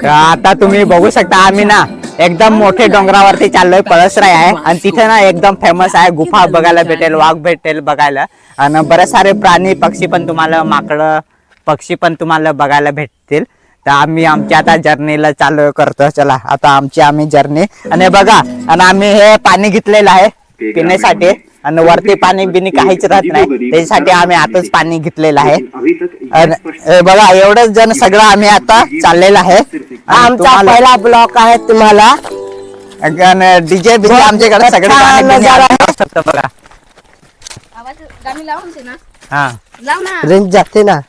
आता तुम्ही बघू शकता आम्ही ना एकदम मोठे डोंगरावरती चाललोय. पळसराई आहे आणि तिथे ना एकदम फेमस आहे. गुफा बघायला भेटेल, वाघ भेटेल बघायला आणि बरेच सारे प्राणी पक्षी पण तुम्हाला, माकडं पक्षी पण तुम्हाला बघायला भेटतील. तर आम्ही आमच्या आता जर्नीला चालू करतो. चला आता आम्ही जर्नी. आणि बघा, आणि आम्ही हे पाणी घेतलेलं आहे पिण्यासाठी आणि वरती पाणी बिनी काहीच राहत नाही, त्याच्यासाठी आम्ही आताच पाणी घेतलेलं आहे. बघा एवढंच जण सगळं आम्ही आता चाललेलं आहे. आमचा पहिला ब्लॉक आहे तुम्हाला. डीजे बिजे आमच्याकडे सगळं बघा. हा रेंज जाते ना.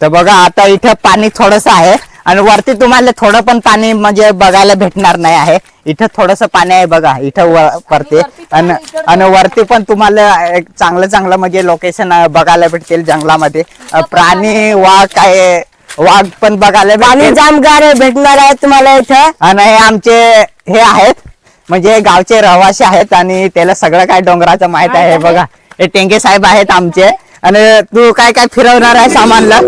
तर बघा आता इथं पाणी थोडस आहे आणि वरती तुम्हाला थोडं पण पाणी म्हणजे बघायला भेटणार नाही आहे. इथं थोडस पाणी आहे बघा इथं वरती. आणि वरती पण तुम्हाला एक चांगलं म्हणजे लोकेशन बघायला भेटतील. जंगलामध्ये प्राणी, वाघ पण बघायला पाणी जामगार भेटणार आहे तुम्हाला इथं. आणि आमचे हे आहेत म्हणजे गावचे रहिवासी आहेत आणि त्याला सगळं काय डोंगराचं माहित आहे. बघा हे टेंगे साहेब आहेत आमचे. आणि तू काय काय फिरवणार आहे सामानला?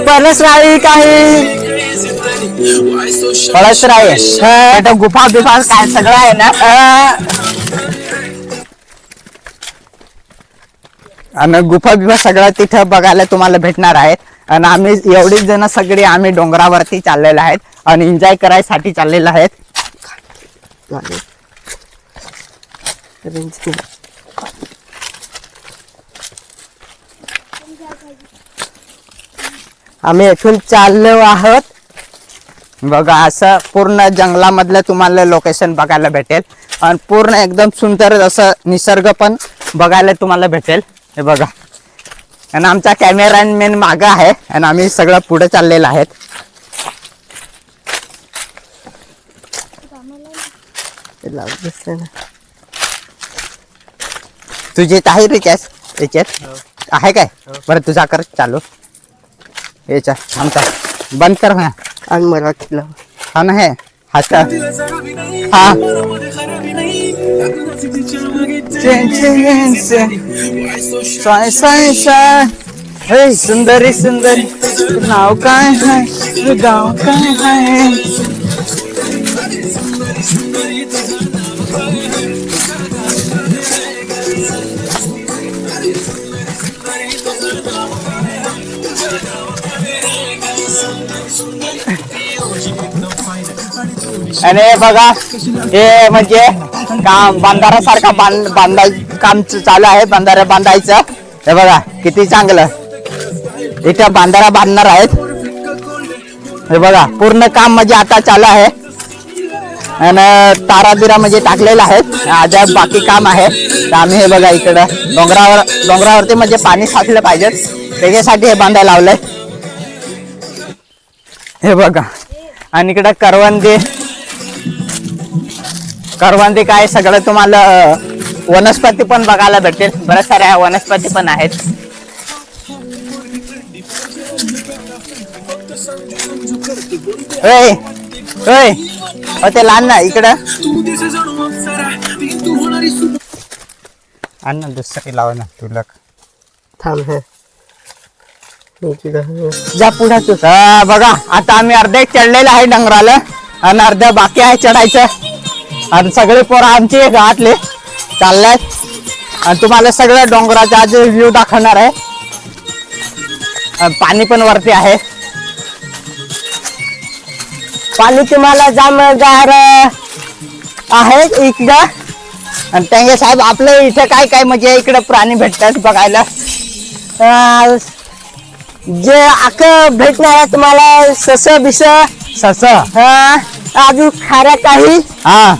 पळसराई काही पळसराई गुफा बिफा काय सगळं आहे ना. आणि गुफा बिफा सगळं तिथं बघायला तुम्हाला भेटणार आहेत. आणि आम्ही एवढीच जण सगळी आम्ही डोंगरावरती चाललेलो आहेत आणि एन्जॉय करायसाठी चाललेलो आहेत. आम्ही इथून चाललो आहोत. बघा असं पूर्ण जंगलामधलं तुम्हाला लोकेशन बघायला भेटेल आणि पूर्ण एकदम सुंदर असं निसर्ग पण बघायला तुम्हाला भेटेल. हे बघा, आणि आमचा कॅमेरामॅन मागं आहे आणि आम्ही सगळं पुढे चाललेलं आहेत. तुझे आहे रिचार्ज याच्यात आहे काय? बरं तुझा कर चालू. याच्या आमचा बंद कर ना. आणि मराठीला हा ना, हे हात हा सुंदरी सुंदरी नाव काय है, गाव काय है. आणि बघा हे म्हणजे काम बांधारासारखा बांधायचं काम चालू आहे. बंधारा बांधायचं. हे बघा किती चांगलं इथं बांधारा बांधणार आहेत. हे बघा पूर्ण काम म्हणजे आता चालू आहे आणि तारा बिरा म्हणजे टाकलेला आहे. आज बाकी काम आहे. तर आम्ही हे बघा इकडं डोंगरावरती म्हणजे पाणी साचलं पाहिजे त्याच्यासाठी हे बांधायला लावलंय. हे बघा, आणि इकडं करवंदी काय सगळं तुम्हाला वनस्पती पण बघायला भेटेल. बऱ्याच साऱ्या वनस्पती पण आहेत. ते लहान ना इकडं आण ना, दुसरी लाव ना तुला. थांब हे जा पुढे तू. बघा आता आम्ही अर्धे चढलेलं आहे डोंगराला आणि अर्ध्या बाकी आहे चढायचं. आणि सगळे पोरं आमचे गावातले चालल्यात आणि तुम्हाला सगळं डोंगराचा आज व्ह्यू दाखवणार आहे. पाणी पण वरती आहे. पाणी तुम्हाला जामगार आहे इकडं. आणि टेंगे साहेब आपल्या इथं काय काय म्हणजे इकडं प्राणी भेटतात बघायला? जे आक भेटणार आहे तुम्हाला सस बिस. अजून खाऱ्या काही. हा,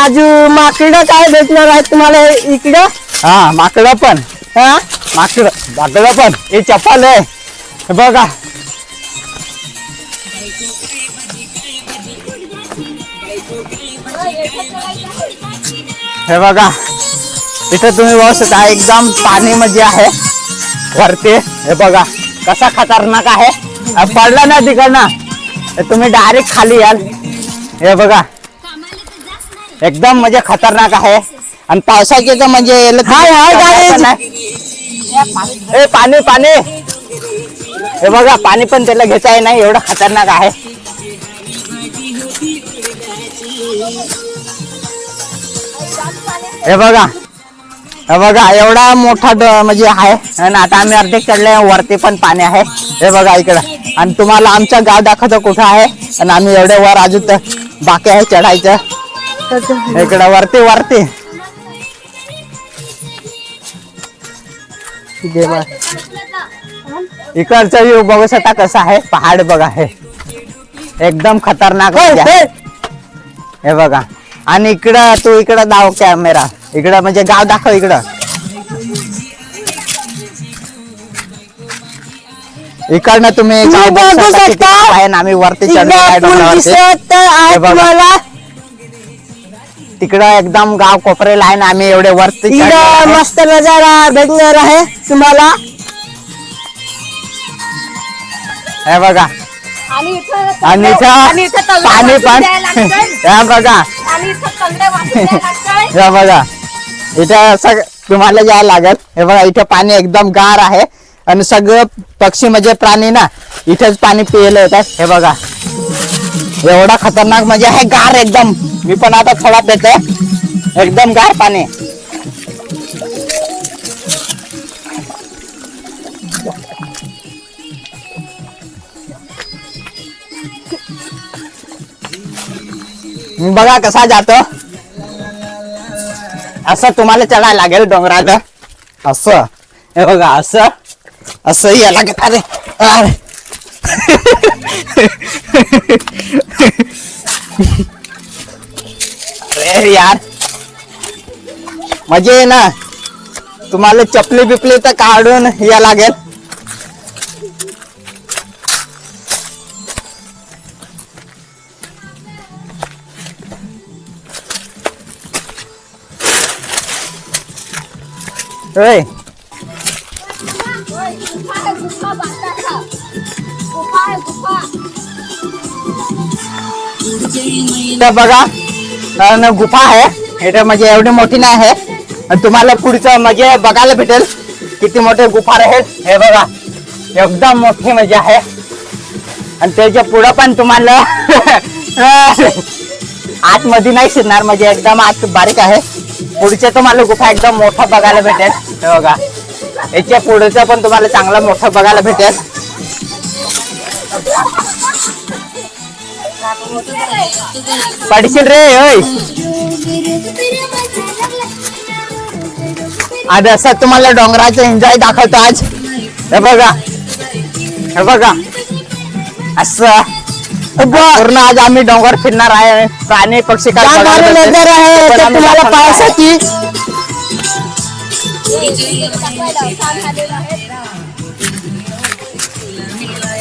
अजून माकडं काय भेटणार आहे तुम्हाला इकडं. हा माकडं पण. हा माकडं पण. हे चप्पल आहे. हे बघा हे बघा इथं तुम्ही बघू शकता एकदम पाणी म्हणजे आहे वरती. हे बघा कसा खतरनाक आहे. पडला ना तिकडनं तुम्ही डायरेक्ट खाली याल. हे बघा एकदम म्हणजे खतरनाक आहे. आणि पावसाचे तर म्हणजे हाय पाणी पाणी हे बघा पाणी पण त्याला घेता येत नाही, एवढं खतरनाक आहे. हे बघा, हे बघा एवढा मोठा म्हणजे आहे. आणि आता आम्ही अर्धे चढले, वरती पण पाणी आहे. हे बघा इकडं. आणि तुम्हाला आमचं गाव दाखवतो कुठं आहे. आणि आम्ही एवढे वर अजून तर बाकी आहे चढायचं. इकडं वरती वरती इकडचा व्ह्यू बघू शकता कसा आहे. पहाड बघा हे एकदम खतरनाक आहे. हे बघा. आणि इकडं तू इकडं दाव कॅमेरा, इकडं म्हणजे गाव दाखव इकडं. इकडनं तुम्ही बघू शकता. आम्ही वरती चढलो. तिकडं एकदम गाव कोपरेला आहे ना, आम्ही एवढे वरती मस्त नजारा भेटणार आहे तुम्हाला. हे बघा. आणि इथं पाणी पण हे बघा. हे बघा इथं असं तुम्हाला जायला लागेल. हे बघा इथं पाणी एकदम गार आहे. आणि सगळं पक्षी म्हणजे प्राणी ना इथेच पाणी पियला येतात. हे बघा एवढा खतरनाक म्हणजे आहे गार एकदम. मी पण आता थोडा पिते, एकदम गार पाणी. बघा कसा जातो. असं तुम्हाला चढायला लागेल डोंगरात. असं हे बघा, असं असं याला अरे अरे यार म्हणजे ना तुम्हाला चपली बिपली तर काढून या लागेल. होय तर बघा गुफा आहे. हे म्हणजे एवढी मोठी नाही आहे. आणि तुम्हाला पुढचं म्हणजे बघायला भेटेल किती मोठे गुफा राहील. हे बघा एकदम मोठी म्हणजे आहे. आणि त्याच्या पुढं पण तुम्हाला आतमध्ये नाही शिरणार, म्हणजे एकदम आत बारीक आहे. पुढचे तुम्हाला गुफा एकदम मोठा बघायला भेटेल. हे बघा याच्या पुढचं पण तुम्हाला चांगला मोठा बघायला भेटेल. पडशील रे होय. आज असं तुम्हाला डोंगराचं एन्जॉय दाखवतो आज. हे बघा, हे बघा असं पूर्ण आज आम्ही डोंगर फिरणार आहे. प्राणी पक्षी काय नजर आहे तुम्हाला पाहण्यासाठी.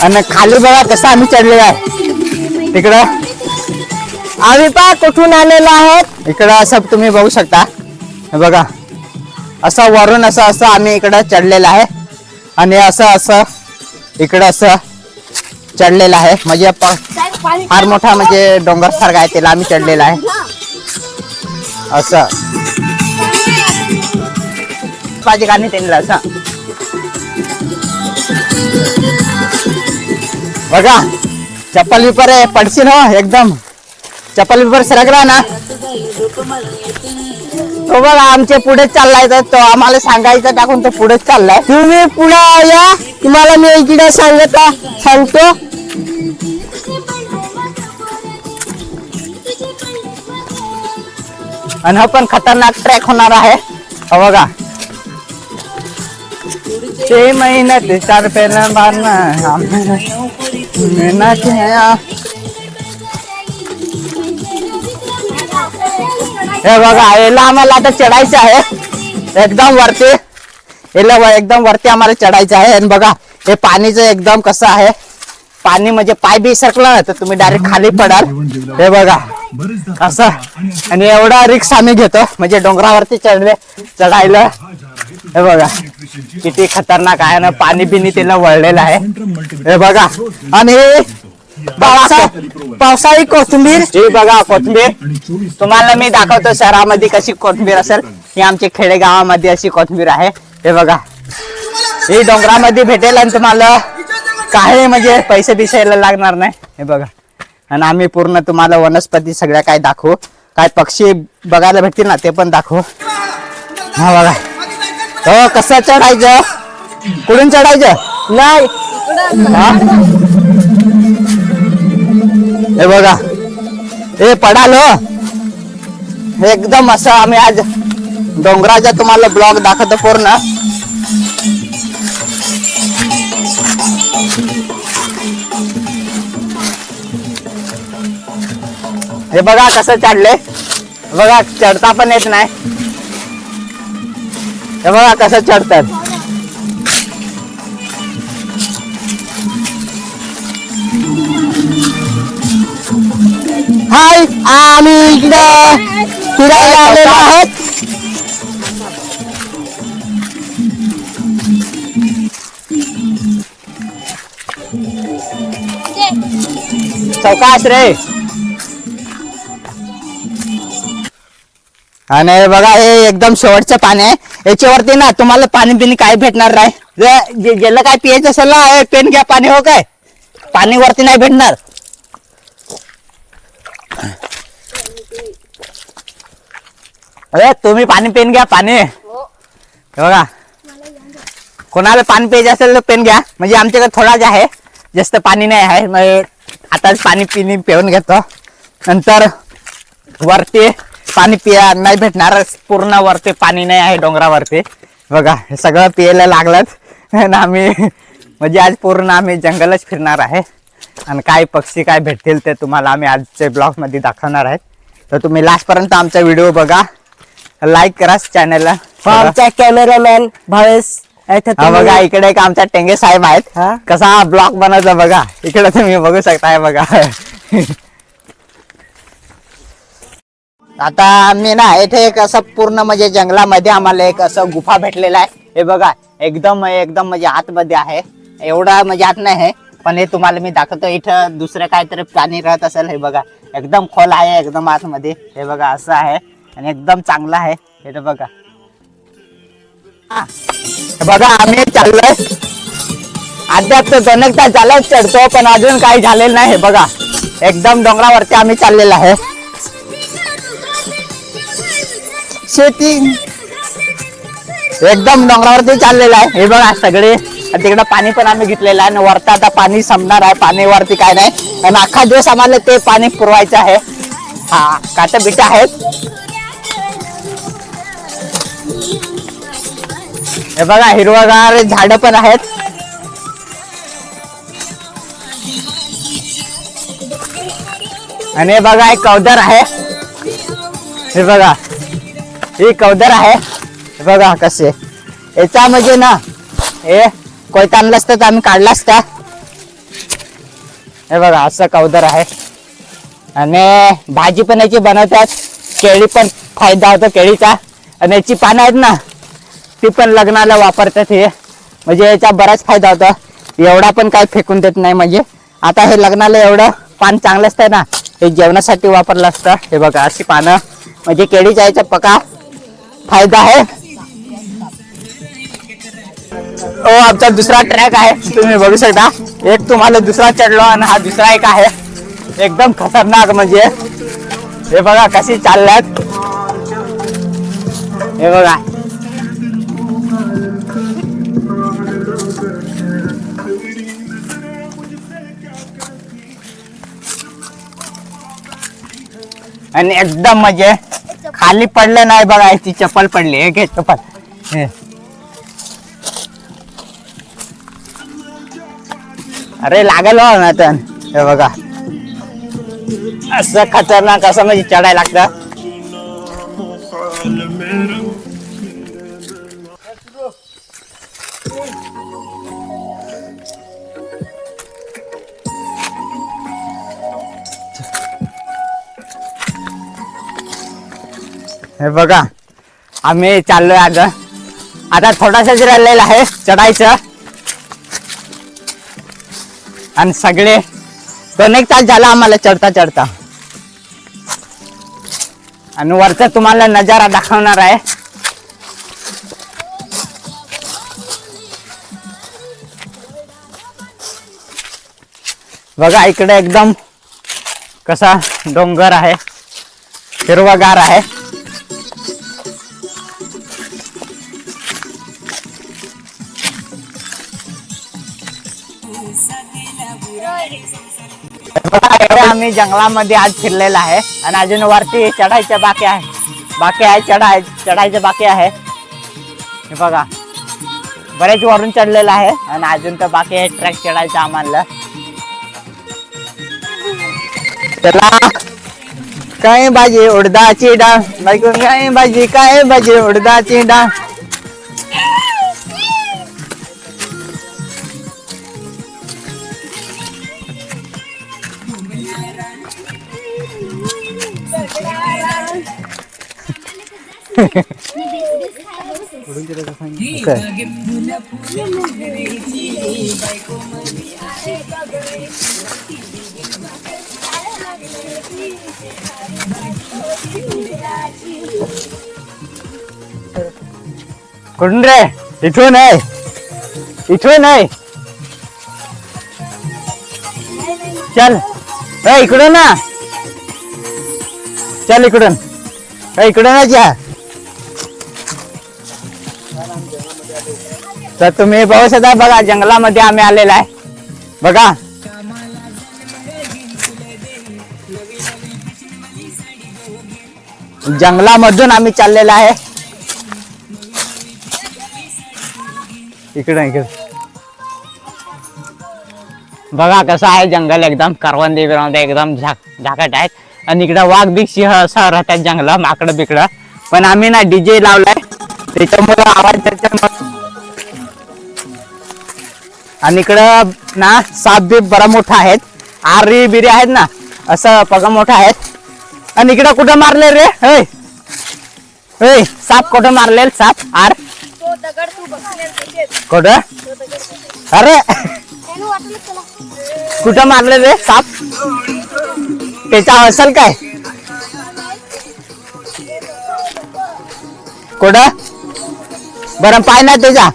आणि खाली बघा कसं आम्ही चढलेलो आहे. तिकडं आम्ही पा कुठून आलेलो आहोत. इकडं असं तुम्ही बघू शकता. हे बघा असं वरून असं असं आम्ही इकडं चढलेलं आहे. आणि असं असं इकडं असं चढलेलं आहे. म्हणजे फार मोठा म्हणजे डोंगर सारखा आहे, त्याला आम्ही चढलेला आहे. असं माझी गाणी त्यांना असं बघा. चप्पल विपर पडशील हो एकदम. चप्पल विपर सरकला ना तो बघा आमच्या पुढे चाललाय. तर तो आम्हाला सांगायचं टाकून तो पुढेच चाललाय. तुम्ही पुढे या, तुम्हाला मी इकडे सांगतो. आणि हा पण खतरनाक ट्रॅक होणार आहे. बघा 6 महिन्यात 4 पेरण्या मारणं. हे बघा याला आम्हाला आता चढायचं आहे एकदम वरती. याला एकदम वरती आम्हाला चढायचं आहे. आणि बघा हे पाणीचं एकदम कसं आहे. पाणी म्हणजे पाय बी सरकलं तर तुम्ही डायरेक्ट खाली पडाल. हे बघा असं. आणि एवढा रिक्स आम्ही घेतो म्हणजे डोंगरावरती चढायला. हे बघा किती खतरनाक आहे ना. पाणी बिनी त्याला वळलेलं आहे. हे बघा. आणि पावसाळी कोथिंबीर. ही बघा कोथिंबीर तुम्हाला मी दाखवतो शहरामध्ये कशी कोथिंबीर असेल. ही आमच्या खेडेगावामध्ये अशी कोथिंबीर आहे. हे बघा ही डोंगरामध्ये भेटेल. आणि तुम्हाला काही म्हणजे पैसे बिसायला लागणार नाही हे बघा. आणि आम्ही पूर्ण तुम्हाला वनस्पती सगळ्या काय दाखवू, काय पक्षी बघायला भेटतील ना ते पण दाखवू. हा बघा हो कसं चढायचं, कुठून चढायचं नाही हा? हे बघा हे पडालो एकदम असं. आम्ही आज डोंगराचा तुम्हाला ब्लॉग दाखवतो पूर्ण. हे बघा कसं चढले बघा, चढता पण येत नाही. हे बघा कसं चढतात. हाय, आम्ही इकडं फिरायला आलेलो आहोत. चौकाश रे. आणि बघा हे एकदम शेवटचं पाणी आहे. याच्यावरती ना तुम्हाला पाणी पिणी काय भेटणार नाही. ज्याला काय पियायचं असेल ना पेन घ्या पाणी, हो काय पाणी वरती नाही भेटणार. अरे तुम्ही पाणी पेन घ्या पाणी. हे बघा कोणाला पाणी प्यायचं असेल तर पेन घ्या. म्हणजे आमच्याकडे थोडाच आहे, जास्त पाणी नाही आहे. मग आताच पाणी पिणी पिऊन घेतो. नंतर वरती पाणी पिया नाही भेटणार, पूर्ण वरती पाणी नाही आहे डोंगरावरती. बघा हे सगळं पियायला लागलंच. आणि आम्ही म्हणजे आज पूर्ण आम्ही जंगलच फिरणार आहे. आणि काय पक्षी काय भेटतील ते तुम्हाला आम्ही आजच्या ब्लॉग मध्ये दाखवणार आहे. तर तुम्ही लास्ट पर्यंत आमचा व्हिडिओ बघा, लाईक करा चॅनलला. आमचा कॅमेरामॅन भावेश हा बघा इकडे एक आमचा टेंगे साहेब आहेत. कसा ब्लॉग बनवायचा बघा, इकडे तुम्ही बघू शकताय बघा. आता आम्ही ना इथे एक असं पूर्ण म्हणजे जंगलामध्ये आम्हाला एक असं गुफा भेटलेला आहे. हे बघा एकदम एकदम म्हणजे आतमध्ये आहे. एवढा म्हणजे आत नाही आहे, पण हे तुम्हाला मी दाखवतो. इथं दुसरं काहीतरी प्राणी राहत असेल. हे बघा एकदम खोल आहे, एकदम आतमध्ये. हे बघा असं आहे आणि एकदम चांगलं आहे. हे बघा बघा आम्ही चाललोय. अद्याप तर 2 तास झालं चढतो, पण अजून काही झालेलं नाही. हे बघा एकदम डोंगरावरती आम्ही चाललेलो आहे. शेती एकदम डोंगरावरती चाललेलं आहे. हे बघा सगळे तिकडं पाणी पण आम्ही घेतलेलं आहे. आणि वरता आता पाणी संपणार आहे. पाणीवरती काय नाही, आणि अख्खा दिवस आम्हाला ते पाणी पुरवायचं आहे. हा काटा बिटा आहेत. हे बघा हिरवगार झाडं पण आहेत. आणि हे बघा एक कवदर आहे. हे बघा ही कवदर आहे. हे बघा कसे याच्या म्हणजे ना हे कोयता आणलं असतं तर आम्ही काढला असता. हे बघा असं कवदर आहे. आणि भाजी पण याची बनवतात. केळी पण फायदा होतो केळीचा. आणि याची पानं आहेत ना ती पण लग्नाला वापरतात. हे म्हणजे याचा बराच फायदा होता. एवढा पण काय फेकून देत नाही. म्हणजे आता हे लग्नाला एवढं पान चांगलं असतं ना, हे जेवणासाठी वापरलं असतं. हे बघा अशी पानं म्हणजे केळीच्या याचा पका फायदा आहे. आमचा दुसरा ट्रॅक आहे, तुम्ही बघू शकता. एक तुम्हाला दुसरा चढलो आणि हा दुसरा एक आहे एकदम खतरनाक. म्हणजे हे बघा कशी चालल्यात. हे बघा आणि एकदम म्हणजे खाली पडलं नाही. बघा ती चप्पल पडली. हे घे चप्पल. अरे लागल हो ना तर. हे बघा असं खतरनाक असं म्हणजे चढायला लागतं. हे बघा आम्ही चाललोय. अगं आता थोडासाच राहिलेला आहे चढायचं. आणि सगळे 2 तास झाला आम्हाला चढता चढता. आणि वरचा तुम्हाला नजारा दाखवणार आहे. बघा इकडे एकदम कसा डोंगर आहे, हिरवागार आहे. आम्ही जंगलामध्ये आज फिरलेला आहे आणि अजून वरती चढायचं बाकी आहे, चढायचं बाकी आहे. हे बघा बरेच वरून चढलेलं आहे आणि अजून तर बाकी आहे ट्रॅक चढायचं आम्हाला. चला काय भाजी उडदाची डाळ, काय भाजी काय भाजी उडदाची डाळ. कुठून रे? इथून आहे, इथून आहे. चल इकडून ना, चल इकडून, इकडूनच या. तर तुम्ही पाहू शकता बघा जंगलामध्ये आम्ही आलेला आहे. बघा जंगलामधून आम्ही चाललेला आहे. इकडे बघा कसं आहे जंगल, एकदम करवंदी बिरवंदी एकदम झाकट आहेत. आणि इकडे वाघ बिग सिंह असं राहतात जंगला, माकडं बिकडं. पण आम्ही ना डीजे लावलाय त्याच्यामुळे आवाज त्याच्यामुळे. आणि इकडं ना साप बी बरा मोठा आहेत, आरी बिरी आहेत ना असं पगा मोठा आहेत. आणि इकडं कुठं मारले रे? साप कुठं मारले? साप आर कुठं? अरे कुठं मारले रे साप? त्याचा असेल काय कुठं? बरं पाय ना त्याचा.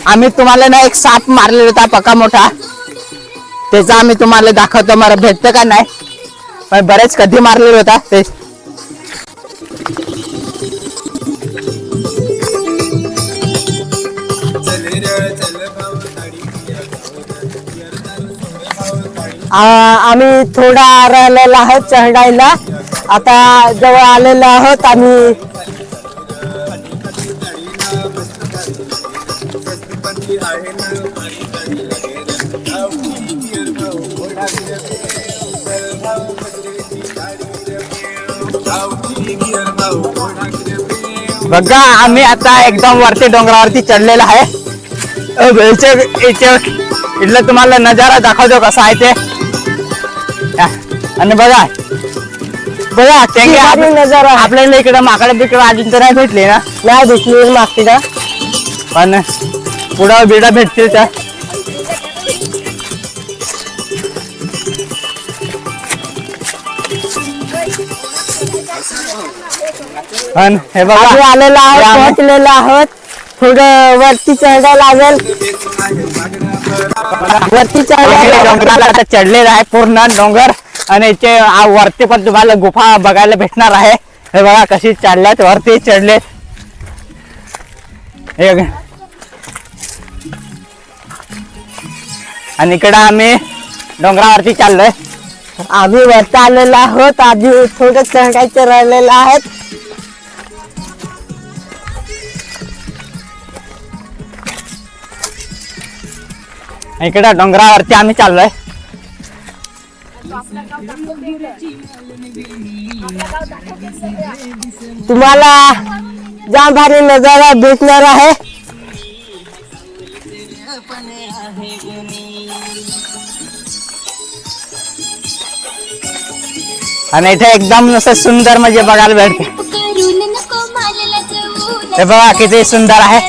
आम्ही तुम्हाला ना एक साप मारलेला होता पका मोठा, त्याचा आम्ही तुम्हाला दाखवतो. मला भेटतं का नाही, पण बरेच कधी मारलेला होता ते. आम्ही थोडा राहिलेला आहोत चढायला, आता जवळ आलेलो आहोत आम्ही. बघा आम्ही आता एकदम वरती डोंगरावरती चढलेला आहे. इथलं तुम्हाला नजारा दाखवतो कसा आहे ते. आणि बघा नजारा आपल्याला इकडे माकडे बिकडे अजून तर नाही भेटले ना, नाही भेटली मागची का, पण पुढं बिडा भेटतील त्या. हे बघा आलेला आहोत, पोहोचलेलो आहोत. थोडं वरती चढायला लागेल, वरती डोंगराला आता चढलेला आहे पूर्ण डोंगर. आणि इथे वरती पण तुम्हाला गुफा बघायला भेटणार आहे. हे बघा कशी चढल्यात, वरती चढले. आणि इकडं आम्ही डोंगरावरती चाललोय. आम्ही वरती आलेलो आहोत, आधी थोडं चढायचं राहिलेलं आहे. इकडं डोंगरावरती आम्ही चाललोय. तुम्हाला जाम भारी नजारा भेटणार आहे. आणि इथे एकदम असं सुंदर म्हणजे बघायला भेटते. हे बघा किती सुंदर आहे,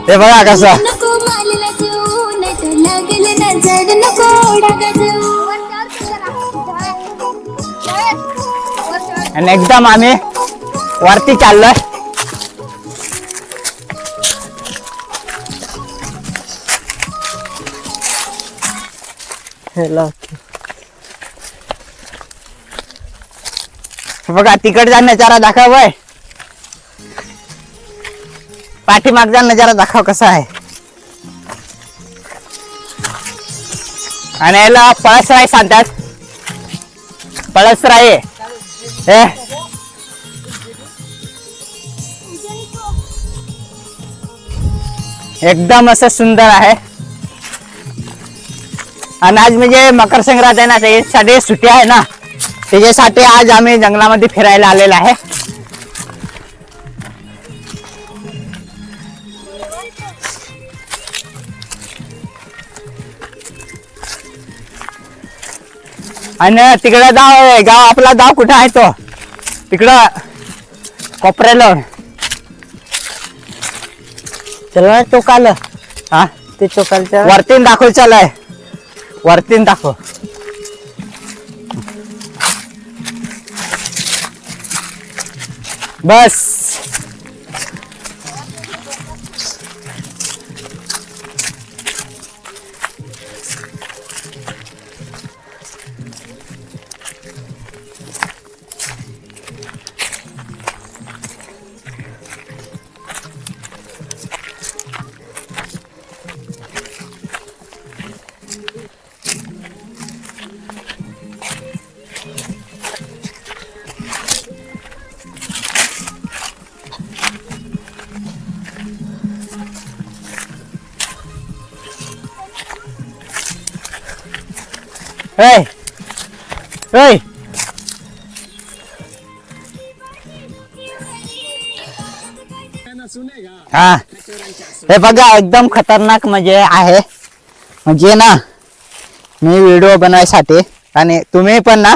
हे बघा कसं. आणि एकदम आम्ही वरती चाललोय. बघा तिकडचा नजारा दाखव वय, पाठीमागचा नजारा दाखव कसा आहे. आणि याला पळसराई सांगतात, पळसराई हे एकदम असं सुंदर आहे. आणि आज म्हणजे मकर संक्रांत आहे ना, त्याच्यासाठी सुट्टी आहे ना, त्याच्यासाठी आज आम्ही जंगलामध्ये फिरायला आलेला आहे. आणि तिकडं गाव आपला गाव कुठं आहे तो, तिकडं कोपऱ्याला. चला टोकाला, हा ते टोकालच्या वरतीन दाखव, चालय वरतीन दाखव. बस ए ए हा हे बघा एकदम खतरनाक म्हणजे आहे. म्हणजे ना मी व्हिडिओ बनवायसाठी, आणि तुम्ही पण ना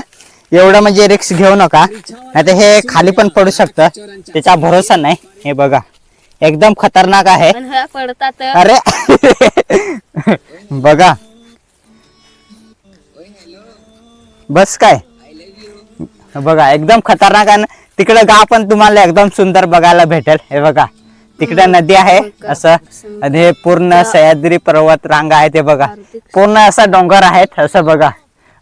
एवढं म्हणजे रिक्स घेऊ नका, नाही तर हे खाली पण पडू शकतं, त्याचा भरोसा नाही. हे बघा एकदम खतरनाक आहे. पडतात. अरे बघा बस काय, बघा एकदम खतरनाक आहे. तिकडे गाव पण तुम्हाला एकदम सुंदर बघायला भेटेल. हे बघा तिकडे नदी आहे असं, आणि हे पूर्ण सह्याद्री पर्वत रांगा आहे. ते बघा पूर्ण असं डोंगर आहेत असं बघा.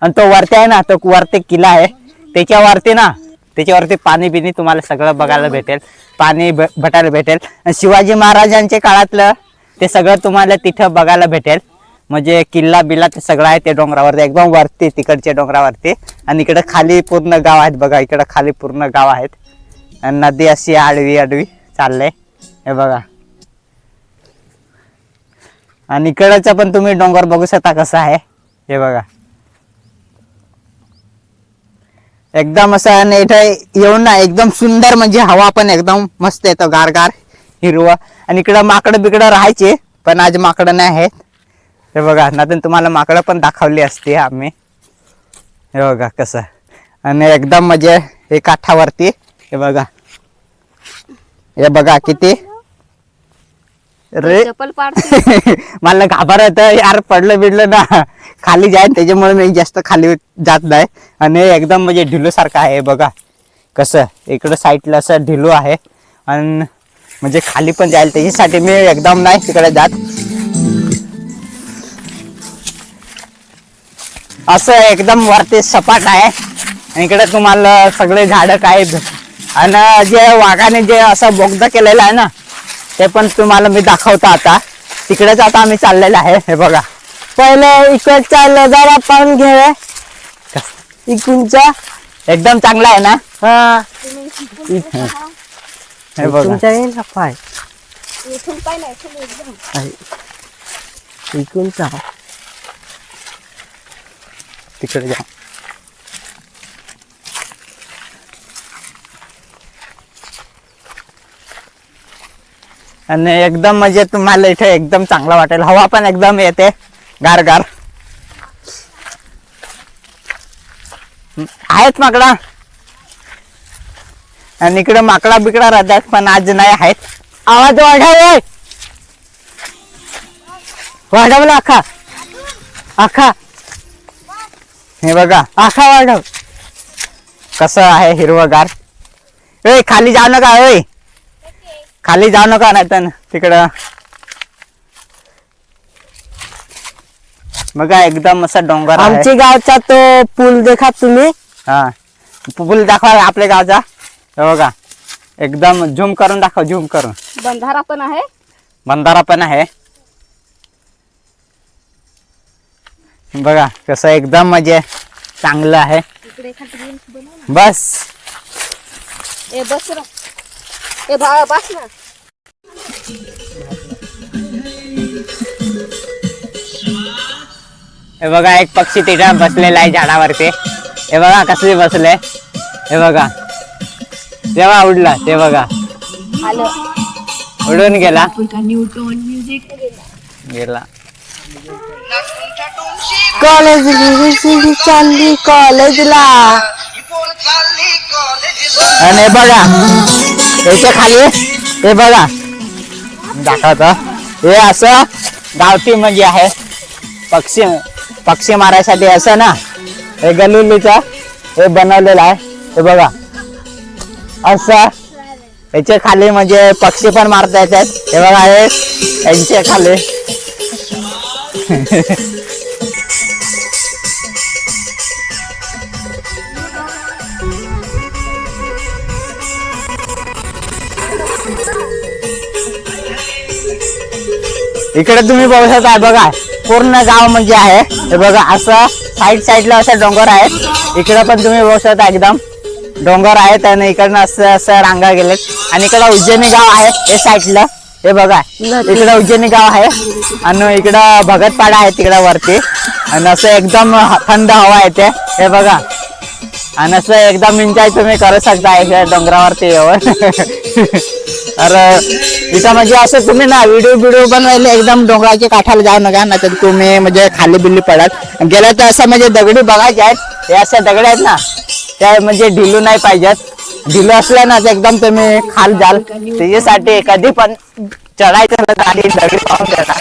आणि तो वरती आहे ना, तो वरती किल्ला आहे, त्याच्यावरती पाणी बिनी तुम्हाला सगळं बघायला भेटेल, पाणी भेटायला भेटेल. आणि शिवाजी महाराजांच्या काळातलं ते सगळं तुम्हाला तिथं बघायला भेटेल. म्हणजे किल्ला बिल्ला ते सगळं आहे ते डोंगरावरती, एकदम वरती तिकडच्या डोंगरावरती. आणि इकडे खाली पूर्ण गाव आहेत बघा, इकडे खाली पूर्ण गाव आहेत. आणि नदी अशी आडवी आडवी चाललंय हे बघा. आणि इकडचा पण तुम्ही डोंगर बघू शकता कसा आहे हे बघा. एकदम असं, आणि इथे येऊन ना एकदम सुंदर म्हणजे हवा पण एकदम मस्त येतं, गारगार हिरवं. आणि इकडं माकडं बिकडं राहायचे, पण आज माकडं नाही आहेत. हे बघा ना, तुम्हाला माकडं पण दाखवली असते आम्ही. हे बघा कसं, आणि एकदम म्हणजे हे काठावरती हे बघा, हे बघा किती रे चप्पल पाडते. मला घाबरत यार, पडलं बिडलं ना खाली जाईन, त्याच्यामुळे मी जास्त खाली जात नाही. आणि एकदम म्हणजे ढिलू सारखं आहे बघा कसं, इकडं साईडला असं ढिलू आहे. आणि म्हणजे खाली पण जाईल, त्याच्यासाठी मी एकदम नाही तिकडे जात. असं एकदम वरती सपाट आहे. आणि इकडे तुम्हाला सगळे झाडं काय, आणि जे वाघाने जे असं बोगदा केलेलं आहे ना, ते पण तुम्हाला मी दाखवतो आता. तिकडेच आता आम्ही चाललेलं आहे. हे बघा पहिले इकडचा नजारा पण घे, इकडचा एकदम चांगला आहे ना. हा हे बघा तुमच्या येईल पाय इथून पाय नाही, इथून एकदम. इकडचा तिकडे जा. आणि एकदम म्हणजे तुम्हाला इथे एकदम चांगला वाटेल, हवा पण एकदम येते गारगार. आहेत माकडा, आणि इकडे माकडा बिकडा राहतात, पण आज नाही आहेत. आवाज वाढावे, वाढवला आखा आखा, हे बघा आखा वाढव. कसं आहे हिरवगार. ए खाली जाऊ नका, ए खाली जाऊ नका, नाही तर तिकडं बघा एकदम असं डोंगर आहे. आमच्या गावचा तो पूल देखा तुम्ही. हा पूल दाखवा आपल्या गावचा. हे बघा एकदम झूम करून दाखव, झूम करून. बंधारा पण आहे. बंधारा पण आहे बघा कसं एकदम म्हणजे चांगलं आहे. इकडे एखादी रील्स बनव ना. बस ए बस रे. ए बस ना. हे बघा एक पक्षी तिथे बसलेला आहे झाडावरती. हे बघा कसले बसले. हे बघा तेव्हा उडला, ते बघा आलं. उडून गेला गेला. कॉलेज चालली कॉलेजला. आणि हे बघा याच्या खाली हे बघा दाखवतो. हे असं गावठी म्हणजे आहे पक्षी मारायसाठी असं ना. हे गलुलीच हे बनवलेलं आहे. हे बघा असं याच्या खाली म्हणजे पक्षी पण मारता येतात. हे बघा हे यांच्या खाली इकडे तुम्ही बघू शकता. बघा पूर्ण गाव म्हणजे आहे. हे बघा असं साईडला असं डोंगर आहेत. इकडे पण तुम्ही बघू शकता एकदम डोंगर आहेत आणि इकडनं असं रांगा गेलेत. आणि इकडं उज्जैनी गाव आहे हे साईडला. हे बघा इकडं उज्जैनी गाव आहे आणि इकडं भगतपाडा आहे तिकडं वरती. आणि असं एकदम थंड हवा येते. हे बघा आणि असं एकदम एन्जॉय तुम्ही करू शकता इकडे डोंगरावरती येऊन. तर इथं म्हणजे असं तुम्ही ना व्हिडिओ बनवायला एकदम डोंगराच्या काठाला जाऊ नका, ना तर तुम्ही म्हणजे खाली बिल्ली पडाल. गेलं तर असं म्हणजे दगडी बघायचे आहेत. हे असे दगड आहेत ना त्या म्हणजे ढिलू नाही पाहिजेत. ढिलू असल्या ना तर एकदम तुम्ही खाल जाल. त्याच्यासाठी कधी पण चढायचं ना आधी दगडी पाहून देणार.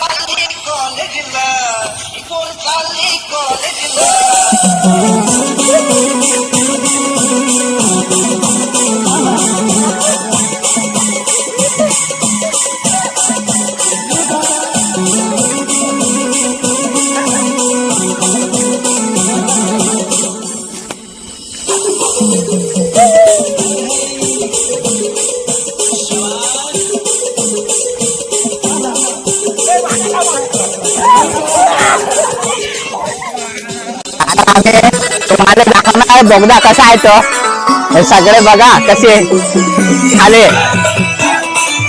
तुम्हाला दाखवणार बोगदा कसा आहे तो. हे सगळे बघा कसे आले.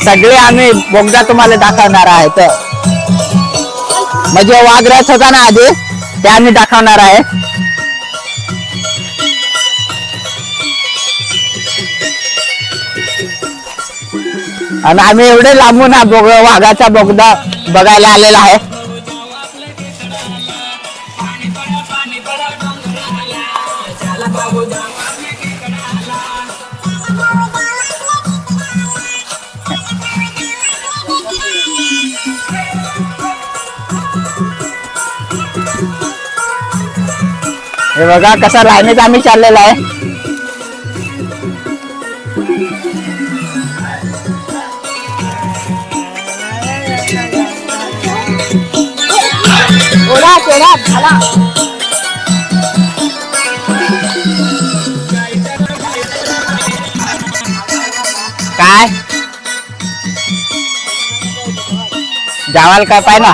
सगळे आम्ही बोगदा तुम्हाला दाखवणार आहे. तर म्हणजे वाघराज होता ना आधी ते आम्ही दाखवणार आहे. आणि आम्ही एवढे लांबून हा वाघाचा बोगदा बघायला आलेला आहे. हे बघा कसा लाईनीत आम्ही चाललेला आहे. ओढा चढा झाला. काय जावाल काय पाय ना.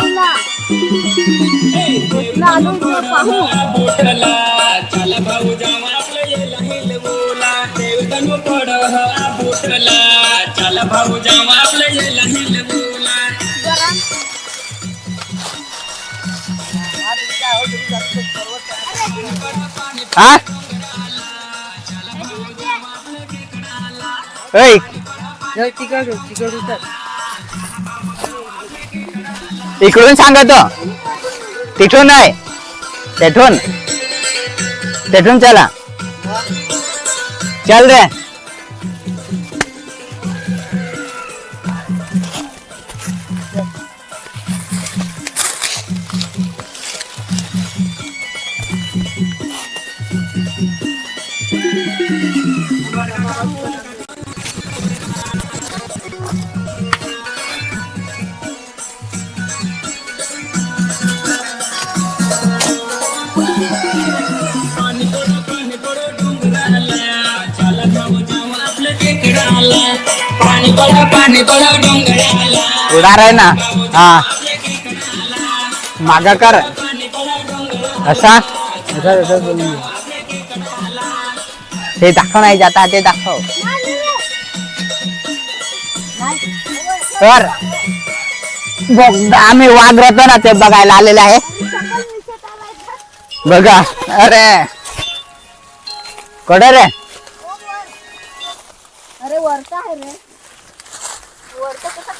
हा इकडून सांगतो तिथून नाही तेथून चला चल रे. उडार आहे ना हा मागा कर असा ते दाखव नाही जाता ते दाखव तर आम्ही वाघ राहतो ना ते बघायला आलेले आहे बघा अरे कडे रे अरे वरता आहे रे वरता कसा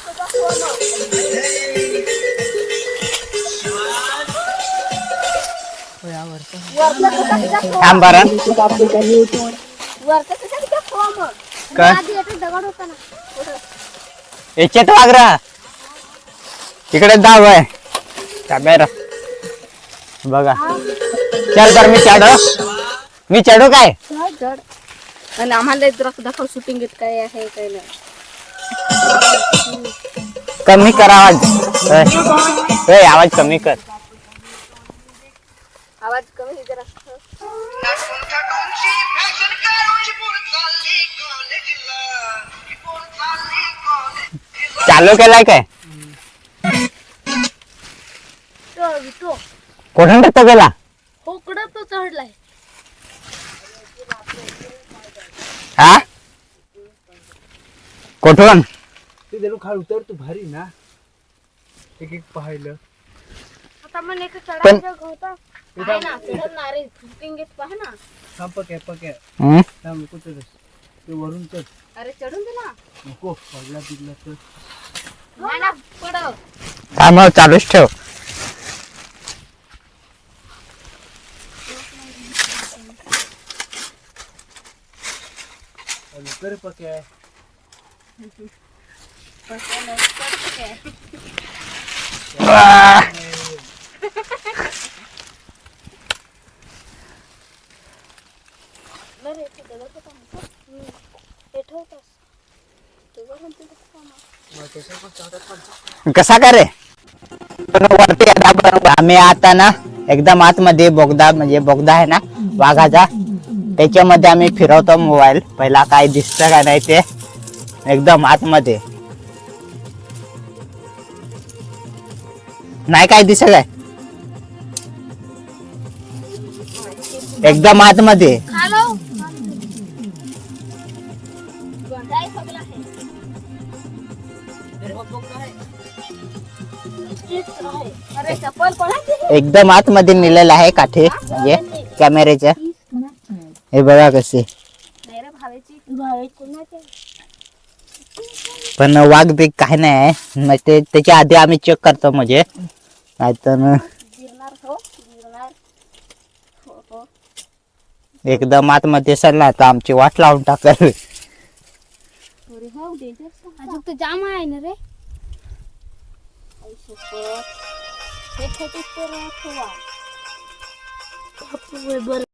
थांब बरं वरता कसा खवा मग काय? आधी येतो दगड होता ना याच्यात वाघ रा तिकडे दाव आहे कॅमेरा बघा चल तर मी चढू काय जड आणि आम्हाला दाखव शूटिंग येत काय आहे काय नाही कमी कर आवाज आवाज कमी कर आवाज कमी जरा चालू केलाय काय तो कोठून तो गेला होकडं तो चढलाय हा कोठून ते जणू खाली उतर तू भारी ना एक एक पाहिलं आता मन एक पण- चढायचं होता आहे ना चढणार रे शूटिंग येत पहा ना थांब पक्या हम्म? थांब नको चढ ते वरून चढ अरे चढून दे ना नको पडला बिडला तर नाही ना पडव थांब चालूच ठेव कर पक्या आह! बरं ते दगड होता ना हे ठेवतास ते वरून ते कसा का रे पण वरती आता आम्ही आता ना एकदम आतमध्ये बोगदा म्हणजे बोगदा आहे ना वाघाचा त्याच्यामध्ये आम्ही फिरवतो मोबाईल पहिला काय दिसतं का नाही ते एकदम आतमध्ये नाही काय दिसत आहे एकदम आतमध्ये खालो काय सगळं आहे अरे चप्पल कोणाची एकदम आतमध्ये नेलेलं आहे काठी म्हणजे कॅमेऱ्याच्या हे बघा कसे नाही रे भावेची कोणाची पण वाघ बीक काय नाही आहे मग ते त्याच्या आधी आम्ही चेक करतो म्हणजे नाहीतर गिरणार हो गिरणार हो हो एकदम आतमध्ये सरला तर आमची वाट लावून टाकल अरे हो डेंजर अजून तर जाम आहे ना रे आई शपथ हे छोटे तर ठेवा